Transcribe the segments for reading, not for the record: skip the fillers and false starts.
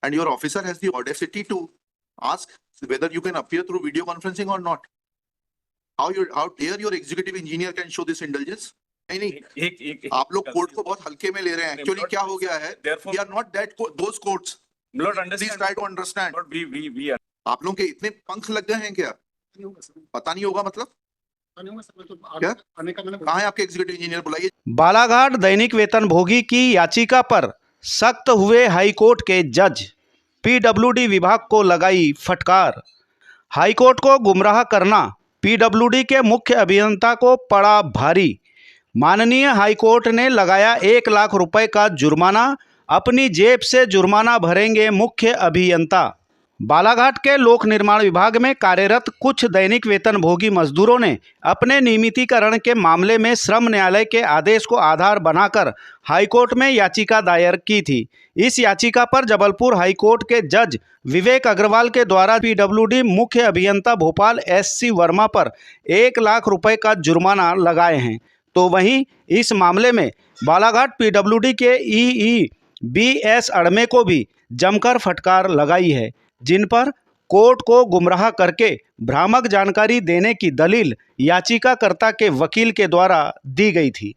and your officer has the audacity to ask whether you can appear through video conferencing or not. How dare your executive engineer can show this indulgence? नहीं, आप लोग court को बहुत हल्के में ले रहे हैं. Actually क्या हो गया है? We are not those courts. Please try to understand. आप लोगों के इतने पंख लग गए हैं क्या? पता नहीं होगा मतलब? क्या? कहाँ है आपके एग्जीक्यूटिव इंजीनियर? बुलाइए. बालाघाट दैनिक वेतन भोगी की याचिका पर सख्त हुए हाईकोर्ट के जज. पीडब्ल्यूडी विभाग को लगाई फटकार. हाईकोर्ट को गुमराह करना पीडब्ल्यूडी के मुख्य अभियंता को पड़ा भारी. माननीय हाईकोर्ट ने लगाया 1 लाख रुपए का जुर्माना. अपनी जेब से जुर्माना भरेंगे मुख्य अभियंता. बालाघाट के लोक निर्माण विभाग में कार्यरत कुछ दैनिक वेतन भोगी मजदूरों ने अपने नियमितीकरण के मामले में श्रम न्यायालय के आदेश को आधार बनाकर हाईकोर्ट में याचिका दायर की थी. इस याचिका पर जबलपुर हाईकोर्ट के जज विवेक अग्रवाल के द्वारा पीडब्ल्यूडी मुख्य अभियंता भोपाल एससी वर्मा पर 1 लाख रुपए का जुर्माना लगाए हैं. तो वहीं इस मामले में बालाघाट पीडब्ल्यूडी के ईई बीएस अड़मे को भी जमकर फटकार लगाई है, जिन पर कोर्ट को गुमराह करके भ्रामक जानकारी देने की दलील याचिकाकर्ता के वकील के द्वारा दी गई थी.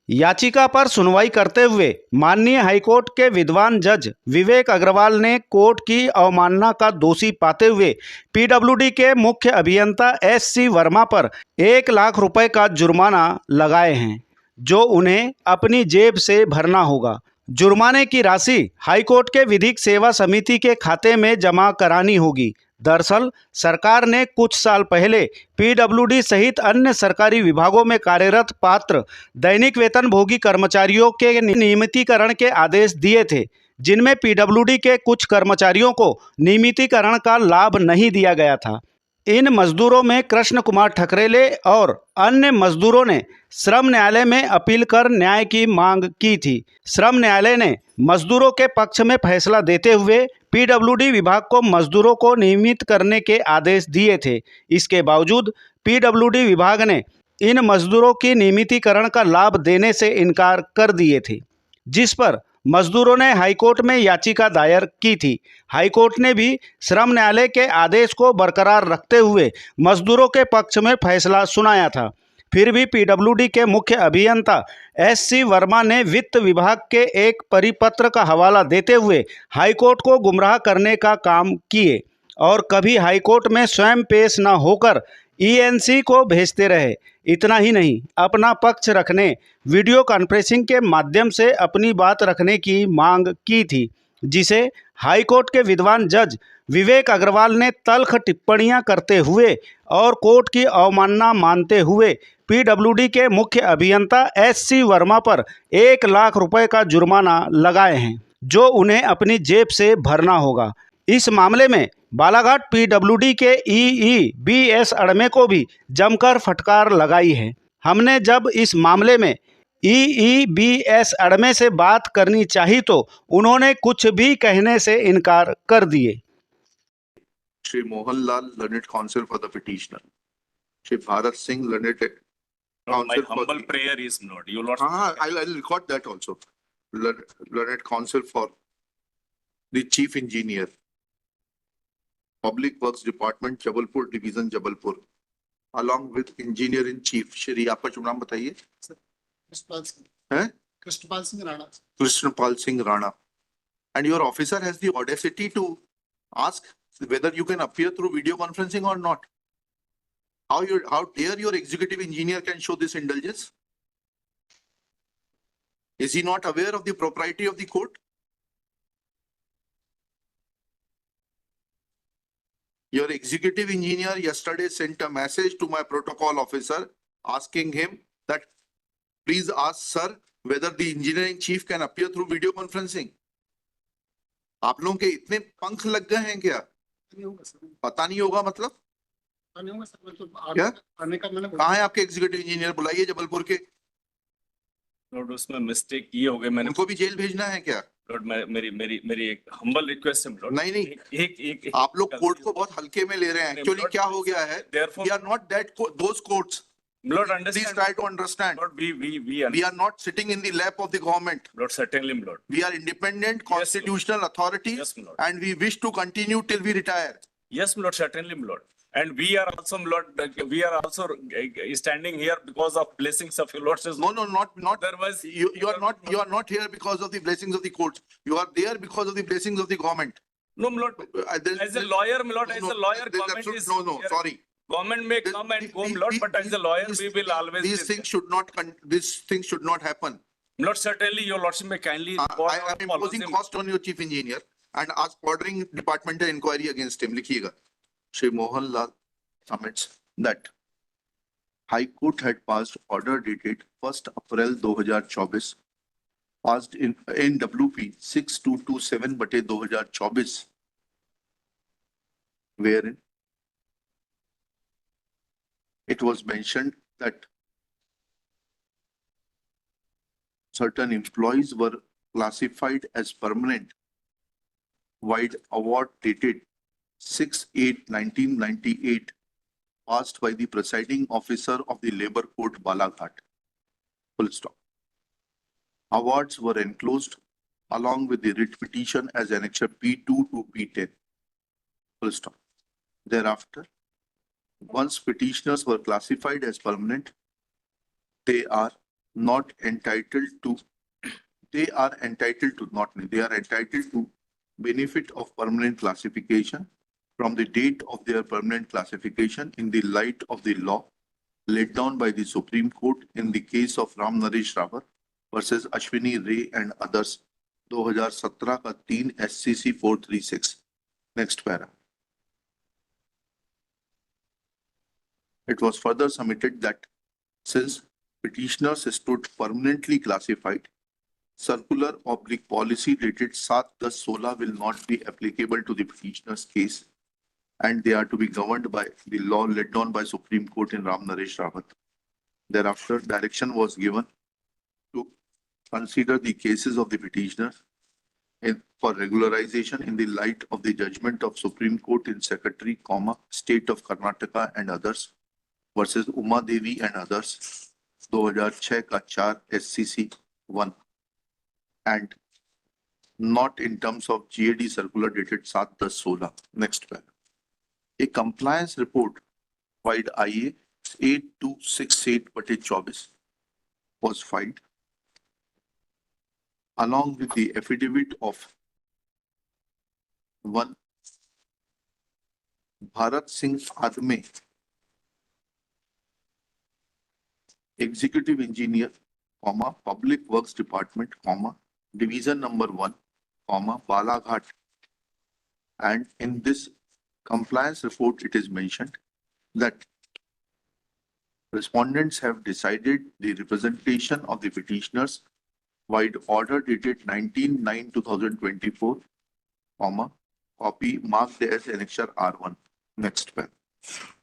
याचिका पर सुनवाई करते हुए माननीय हाईकोर्ट के विद्वान जज विवेक अग्रवाल ने कोर्ट की अवमानना का दोषी पाते हुए पीडब्ल्यूडी के मुख्य अभियंता एससी वर्मा पर 1 लाख रुपए का जुर्माना लगाए हैं, जो उन्हें अपनी जेब से भरना होगा. जुर्माने की राशि हाईकोर्ट के विधिक सेवा समिति के खाते में जमा करानी होगी. दरअसल सरकार ने कुछ साल पहले पीडब्ल्यूडी सहित अन्य सरकारी विभागों में कार्यरत पात्र दैनिक वेतन भोगी कर्मचारियों के नियमितीकरण के आदेश दिए थे, जिनमें पीडब्ल्यूडी के कुछ कर्मचारियों को नियमितीकरण का लाभ नहीं दिया गया था. इन मजदूरों में कृष्ण कुमार ठकरेले और अन्य मजदूरों ने श्रम न्यायालय में अपील कर न्याय की मांग की थी. श्रम न्यायालय ने मजदूरों के पक्ष में फैसला देते हुए पीडब्ल्यूडी विभाग को मजदूरों को नियमित करने के आदेश दिए थे. इसके बावजूद पीडब्ल्यूडी विभाग ने इन मजदूरों की नियमितीकरण का लाभ देने से इनकार कर दिए थे, जिस पर मजदूरों ने हाईकोर्ट में याचिका दायर की थी. हाईकोर्ट ने भी श्रम न्यायालय के आदेश को बरकरार रखते हुए मजदूरों के पक्ष में फैसला सुनाया था. फिर भी पीडब्ल्यूडी के मुख्य अभियंता एससी वर्मा ने वित्त विभाग के एक परिपत्र का हवाला देते हुए हाईकोर्ट को गुमराह करने का काम किए और कभी हाईकोर्ट में स्वयं पेश न होकर ईएनसी को भेजते रहे. इतना ही नहीं, अपना पक्ष रखने वीडियो कॉन्फ्रेंसिंग के माध्यम से अपनी बात रखने की मांग की थी, जिसे हाईकोर्ट के विद्वान जज विवेक अग्रवाल ने तल्ख टिप्पणियां करते हुए और कोर्ट की अवमानना मानते हुए पीडब्ल्यूडी के मुख्य अभियंता एससी वर्मा पर 1 लाख रुपए का जुर्माना लगाए हैं, जो उन्हें अपनी जेब से भरना होगा. इस मामले में बालाघाट पीडब्ल्यूडी के ईई बीएस अड़मे को भी जमकर फटकार लगाई है. हमने जब इस मामले में ईई बीएस अड़मे से बात करनी चाही तो उन्होंने कुछ भी कहने से इनकार कर दिए. Shri Mohanlal, learned counsel for the petitioner. Shri Bharat Singh, learned My counsel for humble prayer is not. You Lord. I'll record that also. Learned counsel for the chief engineer, Public Works Department, Jabalpur Division, Jabalpur, along with engineer in chief. Shri आपका शुभ नाम बताइए. कृष्णपाल सिंह. हैं? Krishanpal Singh Rana. Krishanpal Singh Rana. And your officer has the audacity to ask whether you can appear through video conferencing or not. How dare your executive engineer can show this indulgence? Is he not aware of the propriety of the court? Your executive engineer yesterday sent a message to my protocol officer asking him that please ask sir whether the engineering chief can appear through video conferencing. आप लोगों के इतने पंख लग गए हैं क्या? पता नहीं होगा मतलब? क्या? कहाँ है आपके एग्जीक्यूटिव इंजीनियर? बुलाइए जबलपुर के. लॉर्ड, उसमें मिस्टेक ये हो गई. मैंने उनको भी जेल भेजना है क्या? लॉर्ड, मेरी एक हम्बल रिक्वेस्ट है लॉर्ड. नहीं, एक आप लोग कोर्ट को बहुत हल्के में ले रहे हैं. एक्चुअली क्या हो गया है? We are not that those courts. Lord, Please understand. try to understand. Lord, we We are not sitting in the lap of the government. Lord, certainly, my Lord. We are independent constitutional authority Yes, my Lord. and we wish to continue till we retire. Yes, my Lord, certainly, my Lord. And we are also, my Lord, we are also standing here because of blessings of your Lord. No, not. Otherwise, You are not here because of the blessings of the courts. You are there because of the blessings of the government. No, my Lord. As a lawyer, my Lord, as a lawyer, government is. No, sorry. Government may come and go, my Lord, but as a lawyer, we will always. These be things should not, these things should not happen. there. Lord, certainly, your Lordship may kindly. I am imposing cost on your chief engineer and ask ordering departmental inquiry against him. लिखिएगा. Shri Mohan Lal submits that High Court had passed order dated 1st April 2024 passed in NWP 6227/2024 wherein it was mentioned that certain employees were classified as permanent wide award dated 6/8/1998 passed by the presiding officer of the Labour Court Balaghat. Full stop. Awards were enclosed along with the writ petition as Annexure P2 to P10. Full stop. Thereafter, once petitioners were classified as permanent, they are entitled to benefit of permanent classification from the date of their permanent classification in the light of the law laid down by the Supreme Court in the case of Ram Naresh Rawat versus Ashwini Ray and others 2017 का 3 SCC 436. Next para. It was further submitted that since petitioners stood permanently classified, circular/policy dated 7/10/16 will not be applicable to the petitioner's case and they are to be governed by the law laid down by Supreme Court in Ram Naresh Rawat. Thereafter, direction was given to consider the cases of the petitioners for regularization in the light of the judgment of Supreme Court in Secretary, State of Karnataka and others versus Uma Devi and others 2006 का 4 SCC 1 and not in terms of GAD circular dated 7/10/16. Next paragraph. A compliance report filed IA 8268/24 was filed along with the affidavit of one Bharat Singh Adme, Executive Engineer, Public Works Department, Division number 1, Balaghat. And in this compliance report, it is mentioned that respondents have decided the representation of the petitioners wide order dated 19/9/2024, copy marked as Annexure R1. Next paragraph.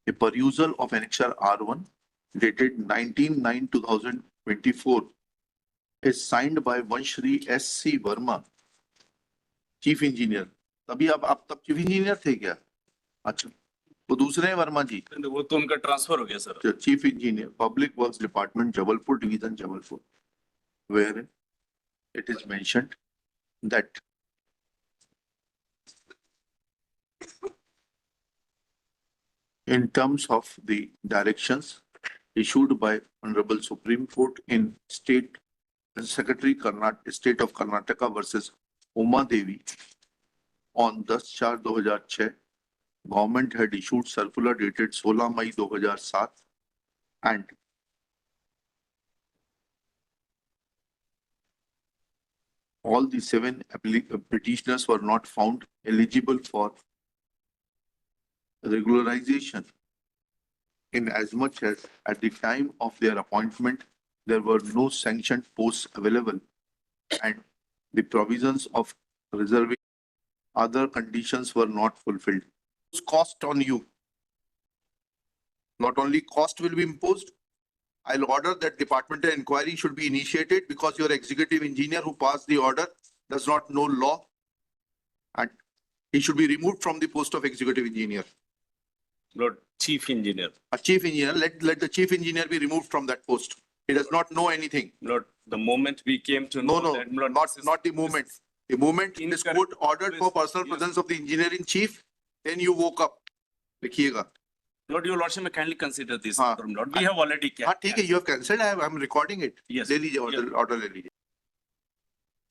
A perusal of Annexure R1 dated 19/9/2024 is signed by Vanshri S.C. Verma, Chief Engineer. तभी आप तब chief engineer थे क्या? अच्छा, वो दूसरे हैं वर्मा जी. वो तो उनका ट्रांसफर हो गया sir. Chief engineer, public works department, Jabalpur division, Jabalpur, where it is mentioned that in terms of the directions issued by Honorable Supreme Court in State Secretary State of Karnataka versus Uma Devi on 10/4/2006, government had issued circular dated 16 May 2007 and all the 7 petitioners were not found eligible for regularization in as much as at the time of their appointment, there were no sanctioned posts available and the provisions of reservation, other conditions were not fulfilled. Cost on you. Not only cost will be imposed, I'll order that departmental inquiry should be initiated because your executive engineer who passed the order does not know law and he should be removed from the post of executive engineer. Lord, chief engineer. A chief engineer, let the chief engineer be removed from that post. He does not know anything. Lord, the moment we came to No, know no, that, Lord, not, this is- not the moment. The moment this Incorrect. court ordered for Please, personal yes. presence of the engineering chief, then you woke up. लिखिएगा. Lord, your lordship may kindly consider this. हाँ. Lord, we have already. हाँ, ठीक है, you have cancelled. I'm recording it. Yes. ले लीजिए order ले लीजिए.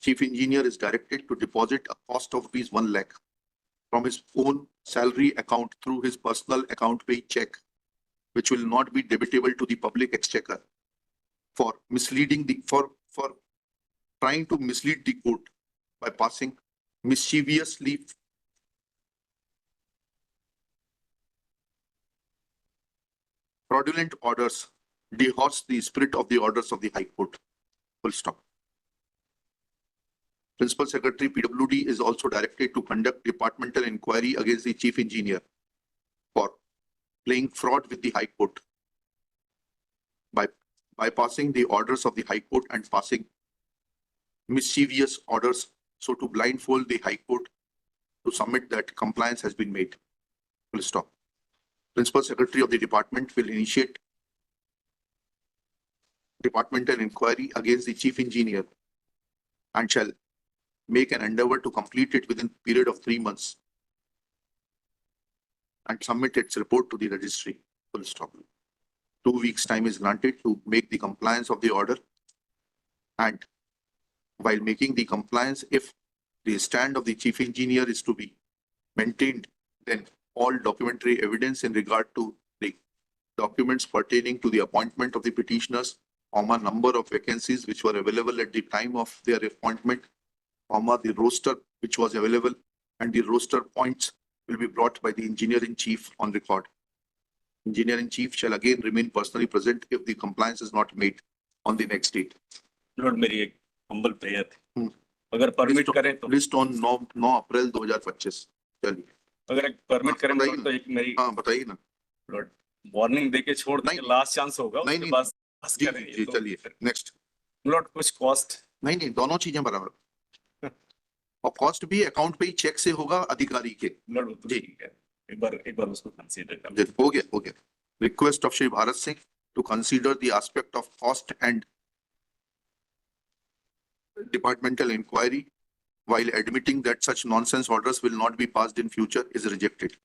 Chief engineer is directed to deposit a cost of rupees 1 lakh from his own salary account through his personal account pay check, which will not be debitable to the public exchequer for misleading for trying to mislead the court by passing mischievously fraudulent orders, dehorse the spirit of the orders of the High Court. Full stop. Principal Secretary PWD is also directed to conduct departmental inquiry against the chief engineer for playing fraud with the High Court by bypassing the orders of the High Court and passing mischievous orders so to blindfold the High Court to submit that compliance has been made. Full stop. Principal Secretary of the department will initiate departmental inquiry against the chief engineer and shall make an endeavor to complete it within period of 3 months and submit its report to the registry. Full stop. 2 weeks time is granted to make the compliance of the order, and while making the compliance, if the stand of the chief engineer is to be maintained, then all documentary evidence in regard to the documents pertaining to the appointment of the petitioners, number of vacancies which were available at the time of their appointment, the roster which was available, and the roster points will be brought by the engineer-in-chief on record. Engineer-in-chief shall again remain personally present if the compliance is not made on the next date. Lord, मेरी एक humble prayer थी. हम्म. अगर permit करें तो List on 9 अप्रैल 2025. चलिए. अगर एक permit करें बताइए तो एक मेरी हाँ, बताइए ना. लॉर्ड वार्निंग देके छोड़ देंगे, नहीं, लास्ट चांस होगा नहीं, उसके नहीं, बाद पास जी करेंगे जी तो चलिए नेक्स्ट. लॉर्ड कुछ कॉस्ट नहीं, दोनों चीजें बराबर. और कॉस्ट भी अकाउंट पे ही चेक से होगा अधिकारी के. लॉर्ड वो तो जी. ठीक है, एक बार उसको कंसीडर कर जी, हो गया. Request of Shri Bharat Singh to consider the aspect of cost and departmental inquiry while admitting that such nonsense orders will not be passed in future is rejected.